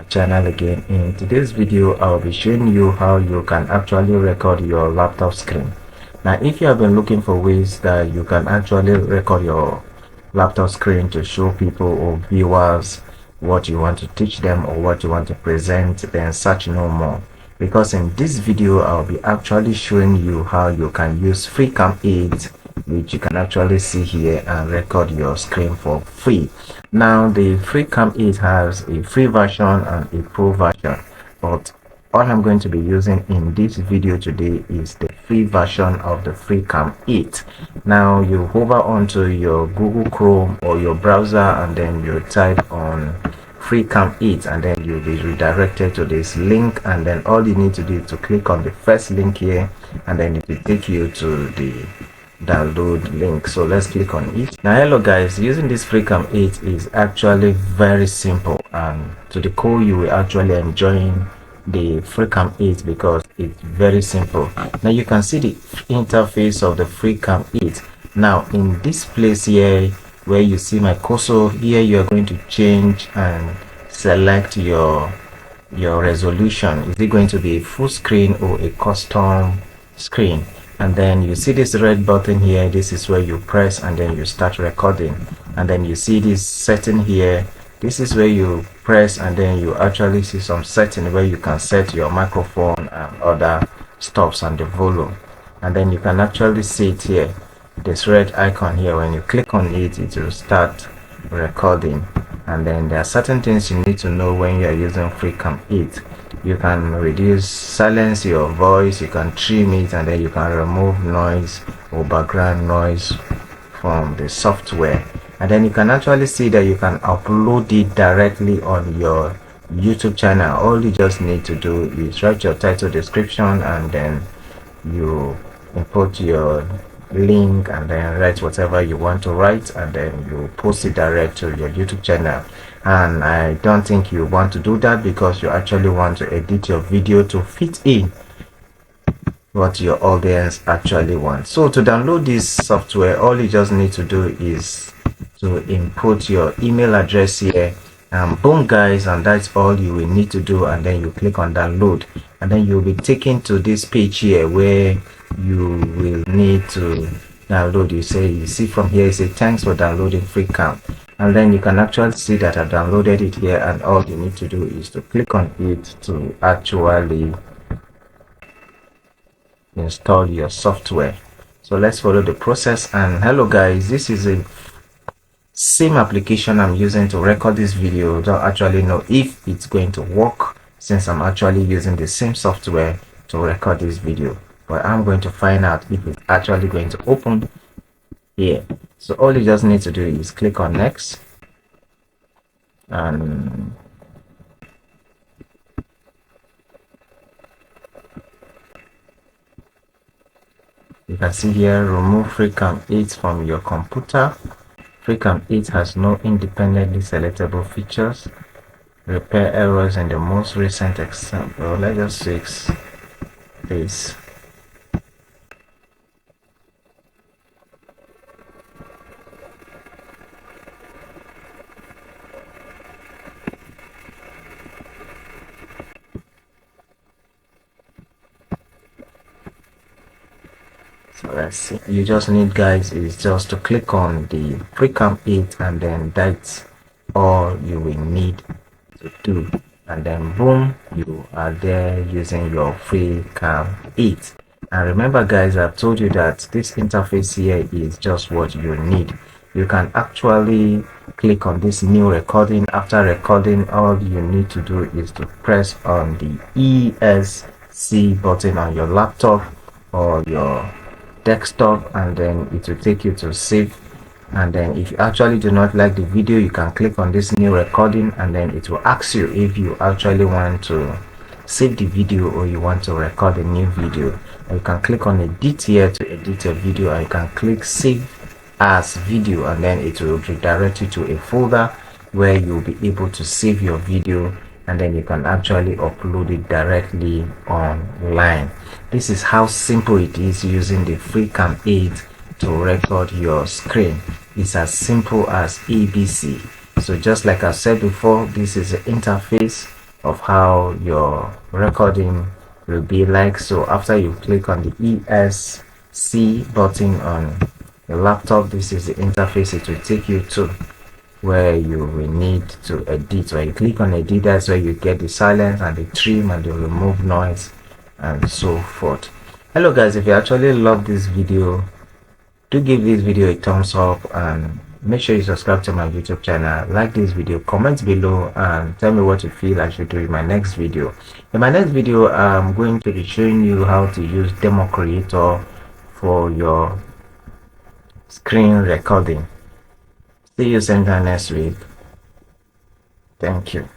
Channel again. In today's video, I'll be showing you how you can actually record your laptop screen. Now, if you have been looking for ways that you can actually record your laptop screen to show people or viewers what you want to teach them or what you want to present, then search no more, because in this video I'll be actually showing you how you can use FreeCam 8, which you can actually see here, and record your screen for free. Now, the FreeCam 8 has a free version and a pro version, but all I'm going to be using in this video today is the free version of the FreeCam 8. Now, you hover onto your Google Chrome or your browser and then you type on FreeCam 8 and then you'll be redirected to this link, and then all you need to do is to click on the first link here and then it will take you to the download link. So let's click on it. Now, hello guys, using this FreeCam 8 is actually very simple, and to the core you will actually enjoying the FreeCam 8 because it's very simple. Now you can see the interface of the FreeCam 8. Now in this place here where you see my cursor here, you are going to change and select your resolution. Is it going to be a full screen or a custom screen? And then you see this red button here. This is where you press and then you start recording. And then you see this setting here. This is where you press and then you actually see some setting where you can set your microphone and other stops and the volume. And then you can actually see it here, this red icon here. When you click on it, it will start recording. And then there are certain things you need to know when you are using FreeCam 8. You can silence your voice, you can trim it, and then you can remove noise or background noise from the software. And then you can actually see that you can upload it directly on your YouTube channel. All you just need to do is write your title description and then you input your link and then write whatever you want to write, and then you post it direct to your YouTube channel. And I don't think you want to do that because you actually want to edit your video to fit in what your audience actually wants. So to download this software, all you just need to do is to input your email address here, and boom guys, and that's all you will need to do. And then you click on download, and then you'll be taken to this page here where you will need to download. You see from here, you say thanks for downloading FreeCam, and then you can actually see that I downloaded it here, and all you need to do is to click on it to actually install your software. So let's follow the process. And hello guys, this is a same application I'm using to record this video. Don't actually know if it's going to work since I'm actually using the same software to record this video, but I'm going to find out if it's actually going to open here. So all you just need to do is click on next, and you can see here, remove FreeCam 8 from your computer. FreeCam 8 has no independently selectable features. Repair errors in the most recent example. Let's just fix this. So let's see. You just need, guys, is just to click on the FreeCam 8, and then that's all you will need to do. And then boom, you are there using your FreeCam 8. And remember guys, I've told you that this interface here is just what you need. You can actually click on this new recording. After recording, all you need to do is to press on the ESC button on your laptop or your desktop, and then it will take you to save. And then if you actually do not like the video, you can click on this new recording, and then it will ask you if you actually want to save the video or you want to record a new video. You can click on edit here to edit your video, and you can click save as video, and then it will redirect you to a folder where you'll be able to save your video, and then you can actually upload it directly online. This is how simple it is using the free Cam 8 to record your screen. It's as simple as ABC. So just like I said before, this is the interface of how your recording will be like. So after you click on the ESC button on your laptop, this is the interface it will take you to, where you will need to edit. When you click on edit, that's where you get the silence and the trim and the remove noise and so forth. Hello guys, if you actually love this video, do give this video a thumbs up, and make sure you subscribe to my YouTube channel, like this video, comment below, and tell me what you feel I should do in my next video. In my next video, I'm going to be showing you how to use demo creator for your screen recording. See you sometime next week. Thank you.